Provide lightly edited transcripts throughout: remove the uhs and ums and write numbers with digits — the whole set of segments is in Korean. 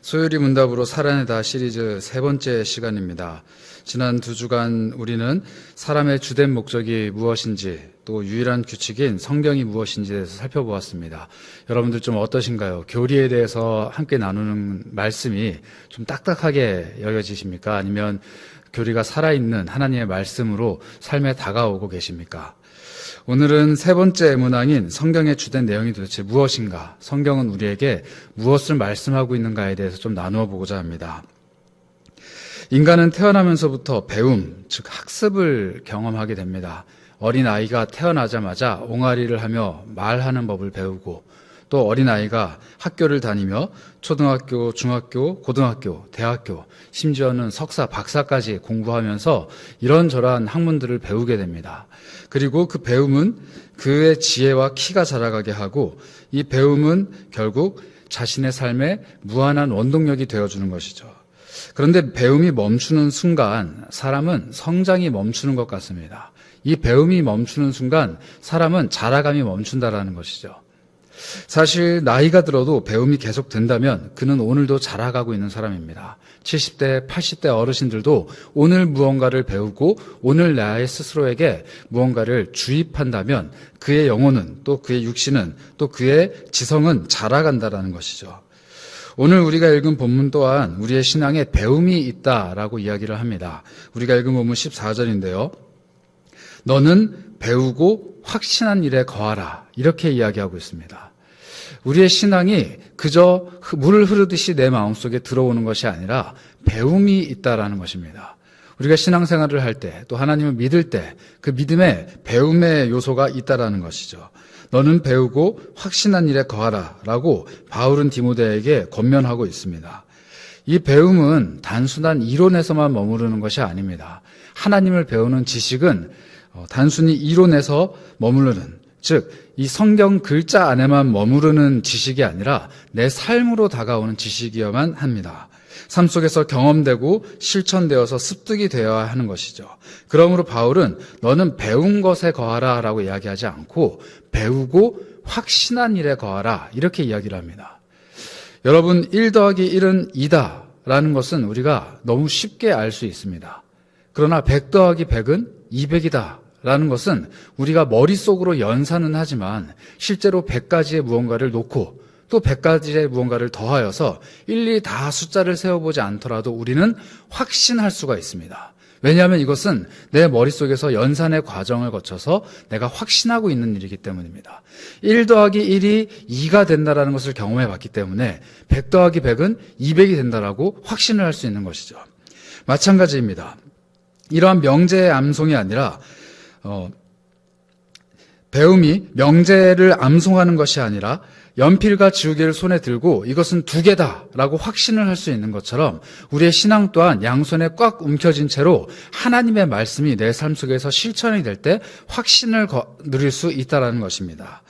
소율이 문답으로 살아내다 시리즈 세 번째 시간입니다. 지난 2주간 우리는 사람의 주된 목적이 무엇인지 또 유일한 규칙인 성경이 무엇인지에 대해서 살펴보았습니다. 여러분들 좀 어떠신가요? 교리에 대해서 함께 나누는 말씀이 좀 딱딱하게 여겨지십니까? 아니면 교리가 살아있는 하나님의 말씀으로 삶에 다가오고 계십니까? 오늘은 세 번째 문항인 성경의 주된 내용이 도대체 무엇인가, 성경은 우리에게 무엇을 말씀하고 있는가에 대해서 좀 나누어 보고자 합니다. 인간은 태어나면서부터 배움, 즉 학습을 경험하게 됩니다. 어린아이가 태어나자마자 옹알이를 하며 말하는 법을 배우고, 또 어린아이가 학교를 다니며 초등학교, 중학교, 고등학교, 대학교, 심지어는 석사, 박사까지 공부하면서 이런저런 학문들을 배우게 됩니다. 그리고 그 배움은 그의 지혜와 키가 자라가게 하고, 이 배움은 결국 자신의 삶에 무한한 원동력이 되어주는 것이죠. 그런데 배움이 멈추는 순간 사람은 성장이 멈추는 것 같습니다. 이 배움이 멈추는 순간 사람은 자라감이 멈춘다라는 것이죠. 사실 나이가 들어도 배움이 계속된다면 그는 오늘도 자라가고 있는 사람입니다. 70대, 80대 어르신들도 오늘 무언가를 배우고 오늘 나의 스스로에게 무언가를 주입한다면 그의 영혼은, 또 그의 육신은, 또 그의 지성은 자라간다라는 것이죠. 오늘 우리가 읽은 본문 또한 우리의 신앙에 배움이 있다라고 이야기를 합니다. 우리가 읽은 본문 14절인데요. 너는 배우고 확신한 일에 거하라, 이렇게 이야기하고 있습니다. 우리의 신앙이 그저 물을 흐르듯이 내 마음속에 들어오는 것이 아니라 배움이 있다라는 것입니다. 우리가 신앙생활을 할 때, 또 하나님을 믿을 때 그 믿음에 배움의 요소가 있다라는 것이죠. 너는 배우고 확신한 일에 거하라 라고 바울은 디모데에게 권면하고 있습니다. 이 배움은 단순한 이론에서만 머무르는 것이 아닙니다. 하나님을 배우는 지식은 단순히 이론에서 머무르는, 즉 이 성경 글자 안에만 머무르는 지식이 아니라 내 삶으로 다가오는 지식이어야만 합니다. 삶 속에서 경험되고 실천되어서 습득이 되어야 하는 것이죠. 그러므로 바울은 너는 배운 것에 거하라 라고 이야기하지 않고 배우고 확신한 일에 거하라, 이렇게 이야기를 합니다. 여러분, 1 더하기 1은 2다 라는 것은 우리가 너무 쉽게 알 수 있습니다. 그러나 100 더하기 100은 200이다 라는 것은 우리가 머릿속으로 연산은 하지만 실제로 100가지의 무언가를 놓고 또 100가지의 무언가를 더하여서 일일이 다 숫자를 세워보지 않더라도 우리는 확신할 수가 있습니다. 왜냐하면 이것은 내 머릿속에서 연산의 과정을 거쳐서 내가 확신하고 있는 일이기 때문입니다. 1 더하기 1이 2가 된다는 것을 경험해 봤기 때문에 100 더하기 100은 200이 된다라고 확신을 할 수 있는 것이죠. 마찬가지입니다. 이러한 명제의 암송이 아니라 배움이 명제를 암송하는 것이 아니라 연필과 지우개를 손에 들고 이것은 2개다라고 확신을 할 수 있는 것처럼 우리의 신앙 또한 양손에 꽉 움켜진 채로 하나님의 말씀이 내 삶 속에서 실천이 될 때 확신을 누릴 수 있다는 것입니다.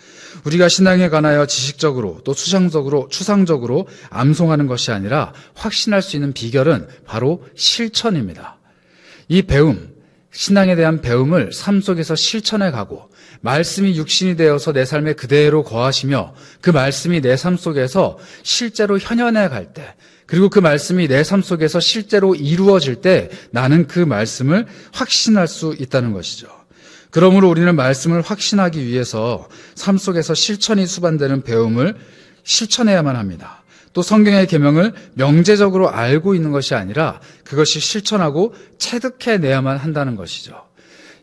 우리가 신앙에 관하여 지식적으로 또 추상적으로 암송하는 것이 아니라 확신할 수 있는 비결은 바로 실천입니다. 이 배움, 신앙에 대한 배움을 삶 속에서 실천해 가고 말씀이 육신이 되어서 내 삶에 그대로 거하시며 그 말씀이 내 삶 속에서 실제로 현현해 갈 때, 그리고 그 말씀이 내 삶 속에서 실제로 이루어질 때 나는 그 말씀을 확신할 수 있다는 것이죠. 그러므로 우리는 말씀을 확신하기 위해서 삶 속에서 실천이 수반되는 배움을 실천해야만 합니다. 또 성경의 계명을 명제적으로 알고 있는 것이 아니라 그것이 실천하고 체득해내야만 한다는 것이죠.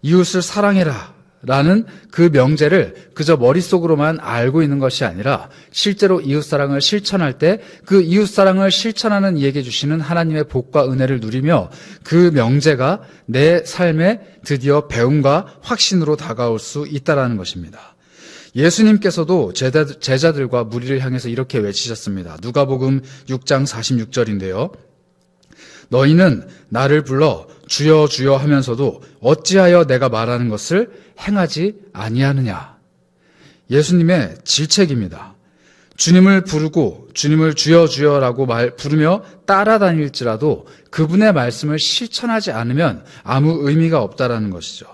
이웃을 사랑해라 라는 그 명제를 그저 머릿속으로만 알고 있는 것이 아니라 실제로 이웃사랑을 실천할 때 그 이웃사랑을 실천하는 이에게 주시는 하나님의 복과 은혜를 누리며 그 명제가 내 삶에 드디어 배움과 확신으로 다가올 수 있다는 것입니다. 예수님께서도 제자들과 무리를 향해서 이렇게 외치셨습니다. 누가복음 6장 46절인데요. 너희는 나를 불러 주여 주여 하면서도 어찌하여 내가 말하는 것을 행하지 아니하느냐. 예수님의 질책입니다. 주님을 부르고 주님을 주여 주여라고 부르며 따라다닐지라도 그분의 말씀을 실천하지 않으면 아무 의미가 없다라는 것이죠.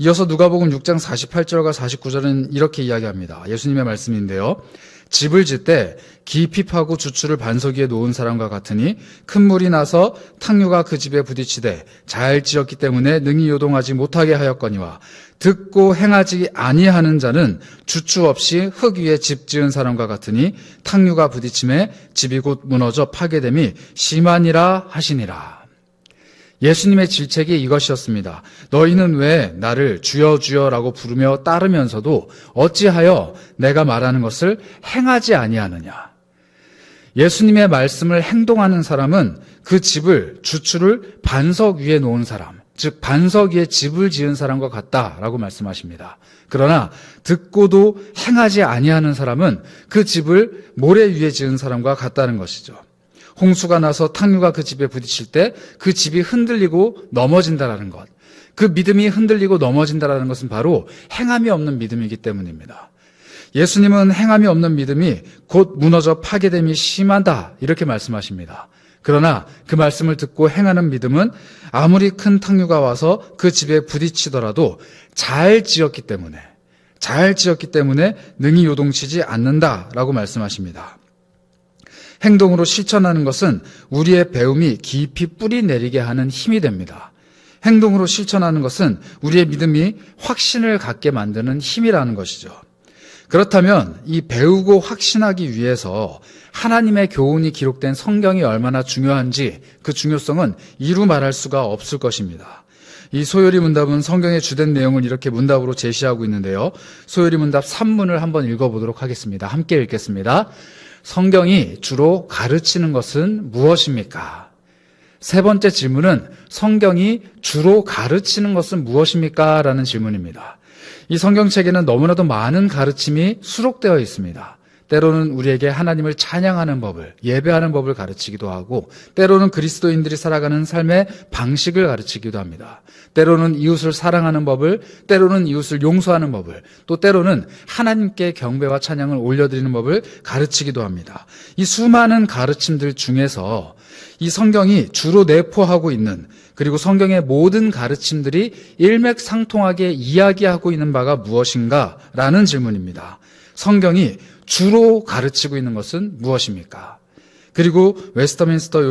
이어서 누가복음 6장 48절과 49절은 이렇게 이야기합니다. 예수님의 말씀인데요. 집을 짓되 깊이 파고 주추를 반석 위에 놓은 사람과 같으니 큰 물이 나서 탕류가 그 집에 부딪히되 잘 지었기 때문에 능히 요동하지 못하게 하였거니와 듣고 행하지 아니하는 자는 주추 없이 흙 위에 집 지은 사람과 같으니 탕류가 부딪힘에 집이 곧 무너져 파괴됨이 심하니라 하시니라. 예수님의 질책이 이것이었습니다. 너희는 왜 나를 주여 주여라고 부르며 따르면서도 어찌하여 내가 말하는 것을 행하지 아니하느냐. 예수님의 말씀을 행동하는 사람은 그 집을, 주추를 반석 위에 놓은 사람, 즉 반석 위에 집을 지은 사람과 같다라고 말씀하십니다. 그러나 듣고도 행하지 아니하는 사람은 그 집을 모래 위에 지은 사람과 같다는 것이죠. 홍수가 나서 탕류가 그 집에 부딪힐 때 그 집이 흔들리고 넘어진다라는 것. 그 믿음이 흔들리고 넘어진다라는 것은 바로 행함이 없는 믿음이기 때문입니다. 예수님은 행함이 없는 믿음이 곧 무너져 파괴됨이 심하다 이렇게 말씀하십니다. 그러나 그 말씀을 듣고 행하는 믿음은 아무리 큰 탕류가 와서 그 집에 부딪히더라도 잘 지었기 때문에 능히 요동치지 않는다라고 말씀하십니다. 행동으로 실천하는 것은 우리의 배움이 깊이 뿌리 내리게 하는 힘이 됩니다. 행동으로 실천하는 것은 우리의 믿음이 확신을 갖게 만드는 힘이라는 것이죠. 그렇다면 이 배우고 확신하기 위해서 하나님의 교훈이 기록된 성경이 얼마나 중요한지 그 중요성은 이루 말할 수가 없을 것입니다. 이 소요리 문답은 성경의 주된 내용을 이렇게 문답으로 제시하고 있는데요. 소요리 문답 3문을 한번 읽어보도록 하겠습니다. 함께 읽겠습니다. 성경이 주로 가르치는 것은 무엇입니까? 세 번째 질문은 성경이 주로 가르치는 것은 무엇입니까? 라는 질문입니다. 이 성경책에는 너무나도 많은 가르침이 수록되어 있습니다. 때로는 우리에게 하나님을 찬양하는 법을, 예배하는 법을 가르치기도 하고 때로는 그리스도인들이 살아가는 삶의 방식을 가르치기도 합니다. 때로는 이웃을 사랑하는 법을, 때로는 이웃을 용서하는 법을, 또 때로는 하나님께 경배와 찬양을 올려드리는 법을 가르치기도 합니다. 이 수많은 가르침들 중에서 이 성경이 주로 내포하고 있는, 그리고 성경의 모든 가르침들이 일맥상통하게 이야기하고 있는 바가 무엇인가라는 질문입니다. 성경이 주로 가르치고 있는 것은 무엇입니까? 그리고 웨스터민스터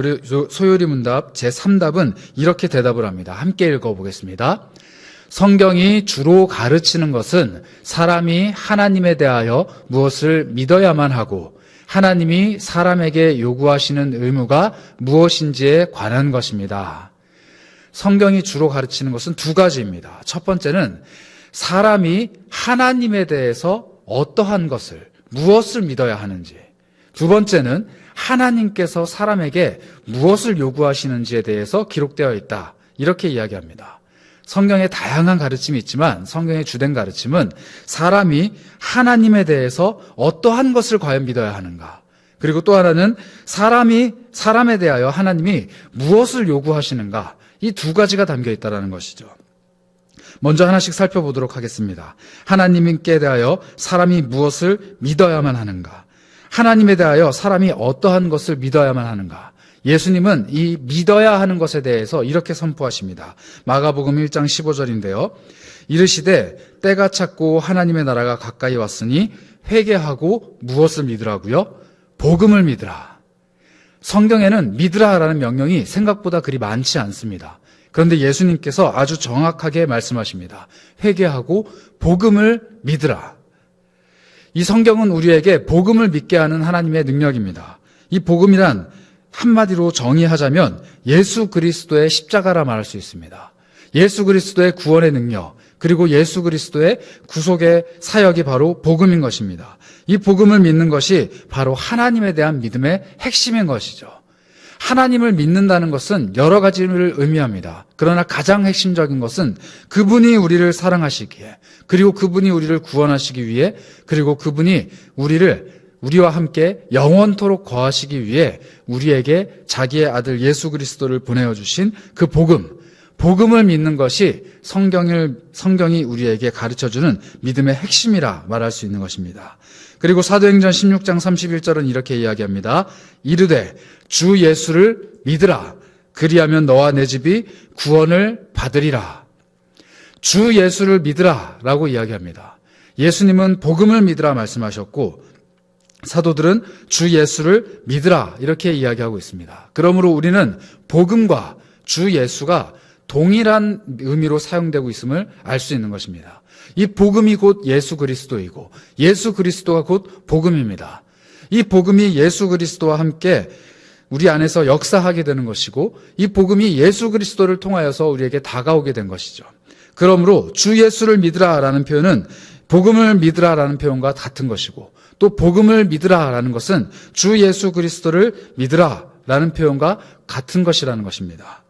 소요리 문답 제3답은 이렇게 대답을 합니다. 함께 읽어보겠습니다. 성경이 주로 가르치는 것은 사람이 하나님에 대하여 무엇을 믿어야만 하고 하나님이 사람에게 요구하시는 의무가 무엇인지에 관한 것입니다. 성경이 주로 가르치는 것은 두 가지입니다. 첫 번째는 사람이 하나님에 대해서 어떠한 것을, 무엇을 믿어야 하는지. 두 번째는 하나님께서 사람에게 무엇을 요구하시는지에 대해서 기록되어 있다. 이렇게 이야기합니다. 성경에 다양한 가르침이 있지만 성경의 주된 가르침은 사람이 하나님에 대해서 어떠한 것을 과연 믿어야 하는가. 그리고 또 하나는 사람에 대하여 하나님이 무엇을 요구하시는가. 이 두 가지가 담겨 있다는 것이죠. 먼저 하나씩 살펴보도록 하겠습니다. 하나님께 대하여 사람이 무엇을 믿어야만 하는가? 하나님에 대하여 사람이 어떠한 것을 믿어야만 하는가? 예수님은 이 믿어야 하는 것에 대해서 이렇게 선포하십니다. 마가복음 1장 15절인데요. 이르시되 때가 찼고 하나님의 나라가 가까이 왔으니 회개하고 무엇을 믿으라고요? 복음을 믿으라. 성경에는 믿으라라는 명령이 생각보다 그리 많지 않습니다. 그런데 예수님께서 아주 정확하게 말씀하십니다. 회개하고 복음을 믿으라. 이 성경은 우리에게 복음을 믿게 하는 하나님의 능력입니다. 이 복음이란 한마디로 정의하자면 예수 그리스도의 십자가라 말할 수 있습니다. 예수 그리스도의 구원의 능력, 그리고 예수 그리스도의 구속의 사역이 바로 복음인 것입니다. 이 복음을 믿는 것이 바로 하나님에 대한 믿음의 핵심인 것이죠. 하나님을 믿는다는 것은 여러 가지를 의미합니다. 그러나 가장 핵심적인 것은 그분이 우리를 사랑하시기에, 그리고 그분이 우리를 구원하시기 위해, 그리고 그분이 우리와 함께 영원토록 거하시기 위해 우리에게 자기의 아들 예수 그리스도를 보내어 주신 그 복음을 믿는 것이 성경이 우리에게 가르쳐주는 믿음의 핵심이라 말할 수 있는 것입니다. 그리고 사도행전 16장 31절은 이렇게 이야기합니다. 이르되 주 예수를 믿으라. 그리하면 너와 내 집이 구원을 받으리라. 주 예수를 믿으라 라고 이야기합니다. 예수님은 복음을 믿으라 말씀하셨고 사도들은 주 예수를 믿으라 이렇게 이야기하고 있습니다. 그러므로 우리는 복음과 주 예수가 동일한 의미로 사용되고 있음을 알 수 있는 것입니다. 이 복음이 곧 예수 그리스도이고 예수 그리스도가 곧 복음입니다. 이 복음이 예수 그리스도와 함께 우리 안에서 역사하게 되는 것이고 이 복음이 예수 그리스도를 통하여서 우리에게 다가오게 된 것이죠. 그러므로 주 예수를 믿으라라는 표현은 복음을 믿으라라는 표현과 같은 것이고 또 복음을 믿으라라는 것은 주 예수 그리스도를 믿으라라는 표현과 같은 것이라는 것입니다.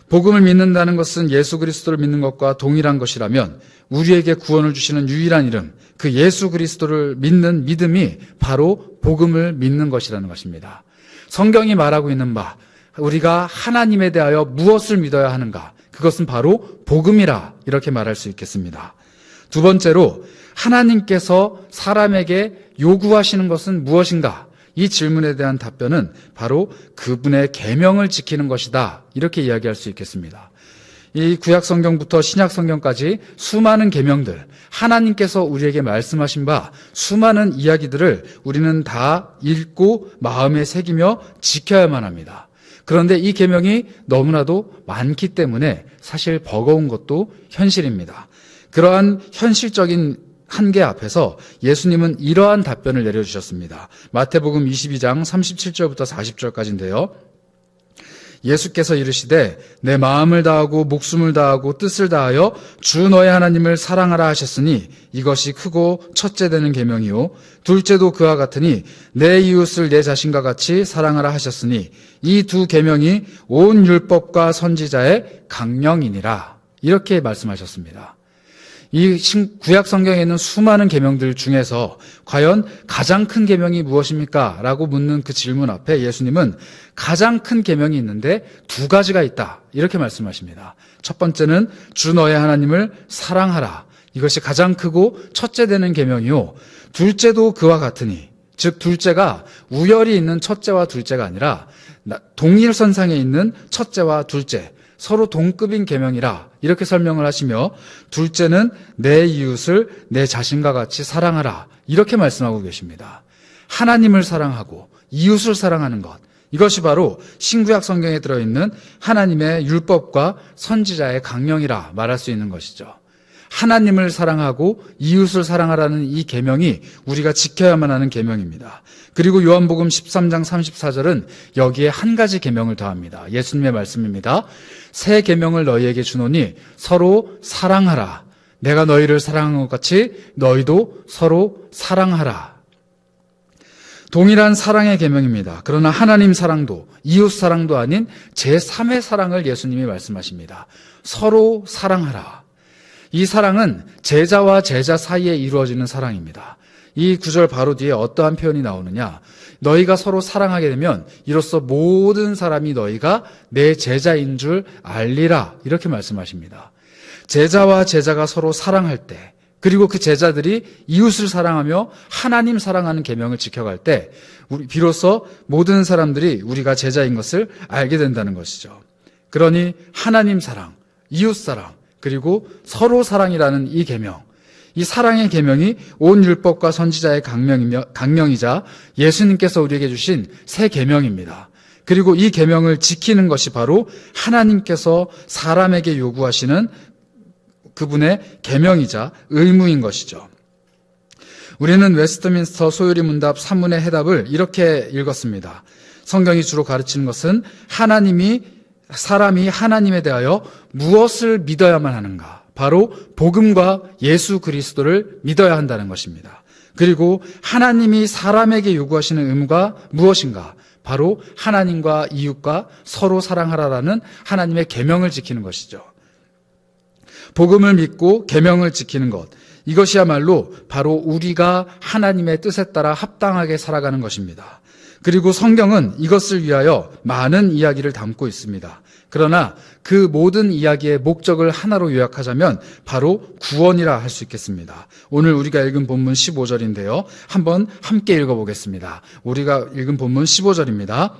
복음을 믿는다는 것은 예수 그리스도를 믿는 것과 동일한 것이라면 우리에게 구원을 주시는 유일한 이름, 그 예수 그리스도를 믿는 믿음이 바로 복음을 믿는 것이라는 것입니다. 성경이 말하고 있는 바, 우리가 하나님에 대하여 무엇을 믿어야 하는가? 그것은 바로 복음이라 이렇게 말할 수 있겠습니다. 두 번째로 하나님께서 사람에게 요구하시는 것은 무엇인가? 이 질문에 대한 답변은 바로 그분의 계명을 지키는 것이다. 이렇게 이야기할 수 있겠습니다. 이 구약 성경부터 신약 성경까지 수많은 계명들, 하나님께서 우리에게 말씀하신 바 수많은 이야기들을 우리는 다 읽고 마음에 새기며 지켜야만 합니다. 그런데 이 계명이 너무나도 많기 때문에 사실 버거운 것도 현실입니다. 그러한 현실적인 한계 앞에서 예수님은 이러한 답변을 내려주셨습니다. 마태복음 22장 37절부터 40절까지인데요. 예수께서 이르시되 내 마음을 다하고 목숨을 다하고 뜻을 다하여 주 너의 하나님을 사랑하라 하셨으니 이것이 크고 첫째 되는 계명이요 둘째도 그와 같으니 내 이웃을 내 자신과 같이 사랑하라 하셨으니 이 두 계명이 온 율법과 선지자의 강령이니라 이렇게 말씀하셨습니다. 이 구약 성경에 있는 수많은 계명들 중에서 과연 가장 큰 계명이 무엇입니까? 라고 묻는 그 질문 앞에 예수님은 가장 큰 계명이 있는데 두 가지가 있다. 이렇게 말씀하십니다. 첫 번째는 주 너의 하나님을 사랑하라. 이것이 가장 크고 첫째 되는 계명이요. 둘째도 그와 같으니, 즉 둘째가 우열이 있는 첫째와 둘째가 아니라 동일선상에 있는 첫째와 둘째, 서로 동급인 계명이라 이렇게 설명을 하시며 둘째는 내 이웃을 내 자신과 같이 사랑하라 이렇게 말씀하고 계십니다. 하나님을 사랑하고 이웃을 사랑하는 것, 이것이 바로 신구약 성경에 들어있는 하나님의 율법과 선지자의 강령이라 말할 수 있는 것이죠. 하나님을 사랑하고 이웃을 사랑하라는 이 계명이 우리가 지켜야만 하는 계명입니다. 그리고 요한복음 13장 34절은 여기에 한 가지 계명을 더합니다. 예수님의 말씀입니다. 새 계명을 너희에게 주노니 서로 사랑하라. 내가 너희를 사랑한 것 같이 너희도 서로 사랑하라. 동일한 사랑의 계명입니다. 그러나 하나님 사랑도 이웃 사랑도 아닌 제3의 사랑을 예수님이 말씀하십니다. 서로 사랑하라. 이 사랑은 제자와 제자 사이에 이루어지는 사랑입니다. 이 구절 바로 뒤에 어떠한 표현이 나오느냐? 너희가 서로 사랑하게 되면 이로써 모든 사람이 너희가 내 제자인 줄 알리라 이렇게 말씀하십니다. 제자와 제자가 서로 사랑할 때 그리고 그 제자들이 이웃을 사랑하며 하나님 사랑하는 계명을 지켜갈 때 비로소 모든 사람들이 우리가 제자인 것을 알게 된다는 것이죠. 그러니 하나님 사랑, 이웃 사랑 그리고 서로 사랑이라는 이 계명, 이 사랑의 계명이 온 율법과 선지자의 강령이자 예수님께서 우리에게 주신 새 계명입니다. 그리고 이 계명을 지키는 것이 바로 하나님께서 사람에게 요구하시는 그분의 계명이자 의무인 것이죠. 우리는 웨스트민스터 소요리 문답 산문의 해답을 이렇게 읽었습니다. 성경이 주로 가르치는 것은 사람이 하나님에 대하여 무엇을 믿어야만 하는가? 바로 복음과 예수 그리스도를 믿어야 한다는 것입니다. 그리고 하나님이 사람에게 요구하시는 의무가 무엇인가? 바로 하나님과 이웃과 서로 사랑하라라는 하나님의 계명을 지키는 것이죠. 복음을 믿고 계명을 지키는 것, 이것이야말로 바로 우리가 하나님의 뜻에 따라 합당하게 살아가는 것입니다. 그리고 성경은 이것을 위하여 많은 이야기를 담고 있습니다. 그러나 그 모든 이야기의 목적을 하나로 요약하자면 바로 구원이라 할 수 있겠습니다. 오늘 우리가 읽은 본문 15절인데요. 한번 함께 읽어보겠습니다. 우리가 읽은 본문 15절입니다.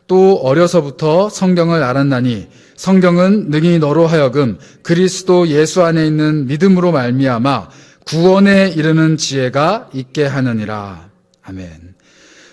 또 어려서부터 성경을 알았나니 성경은 능히 너로 하여금 그리스도 예수 안에 있는 믿음으로 말미암아 구원에 이르는 지혜가 있게 하느니라. 아멘.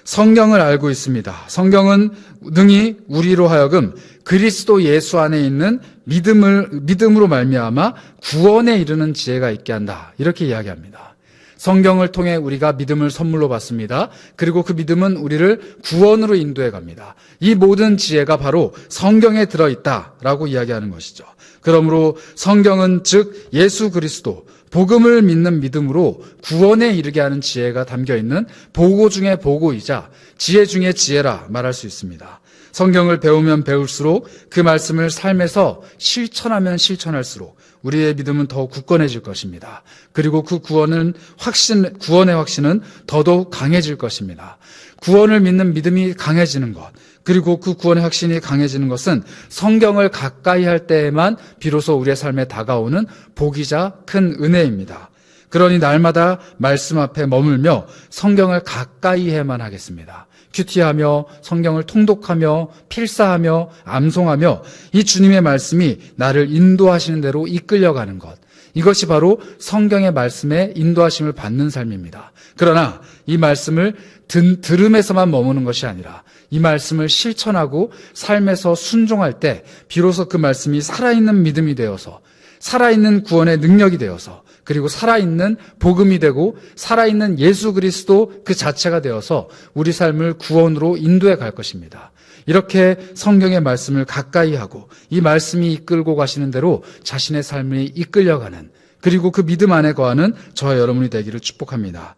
성경을 알고 있습니다. 성경은 능히 우리로 하여금 그리스도 예수 안에 있는 믿음으로 말미암아 구원에 이르는 지혜가 있게 한다. 이렇게 이야기합니다. 성경을 통해 우리가 믿음을 선물로 받습니다. 그리고 그 믿음은 우리를 구원으로 인도해 갑니다. 이 모든 지혜가 바로 성경에 들어있다라고 이야기하는 것이죠. 그러므로 성경은 즉 예수 그리스도, 복음을 믿는 믿음으로 구원에 이르게 하는 지혜가 담겨있는 보고 중의 보고이자 지혜 중의 지혜라 말할 수 있습니다. 성경을 배우면 배울수록 그 말씀을 삶에서 실천하면 실천할수록 우리의 믿음은 더 굳건해질 것입니다. 그리고 그 구원의 확신은 더더욱 강해질 것입니다. 구원을 믿는 믿음이 강해지는 것, 그리고 그 구원의 확신이 강해지는 것은 성경을 가까이 할 때에만 비로소 우리의 삶에 다가오는 복이자 큰 은혜입니다. 그러니 날마다 말씀 앞에 머물며 성경을 가까이 해만 하겠습니다. 큐티하며 성경을 통독하며 필사하며 암송하며 이 주님의 말씀이 나를 인도하시는 대로 이끌려가는 것, 이것이 바로 성경의 말씀에 인도하심을 받는 삶입니다. 그러나 이 말씀을 들음에서만 머무는 것이 아니라 이 말씀을 실천하고 삶에서 순종할 때 비로소 그 말씀이 살아있는 믿음이 되어서 살아있는 구원의 능력이 되어서 그리고 살아있는 복음이 되고 살아있는 예수 그리스도 그 자체가 되어서 우리 삶을 구원으로 인도해 갈 것입니다. 이렇게 성경의 말씀을 가까이 하고 이 말씀이 이끌고 가시는 대로 자신의 삶이 이끌려가는, 그리고 그 믿음 안에 거하는 저와 여러분이 되기를 축복합니다.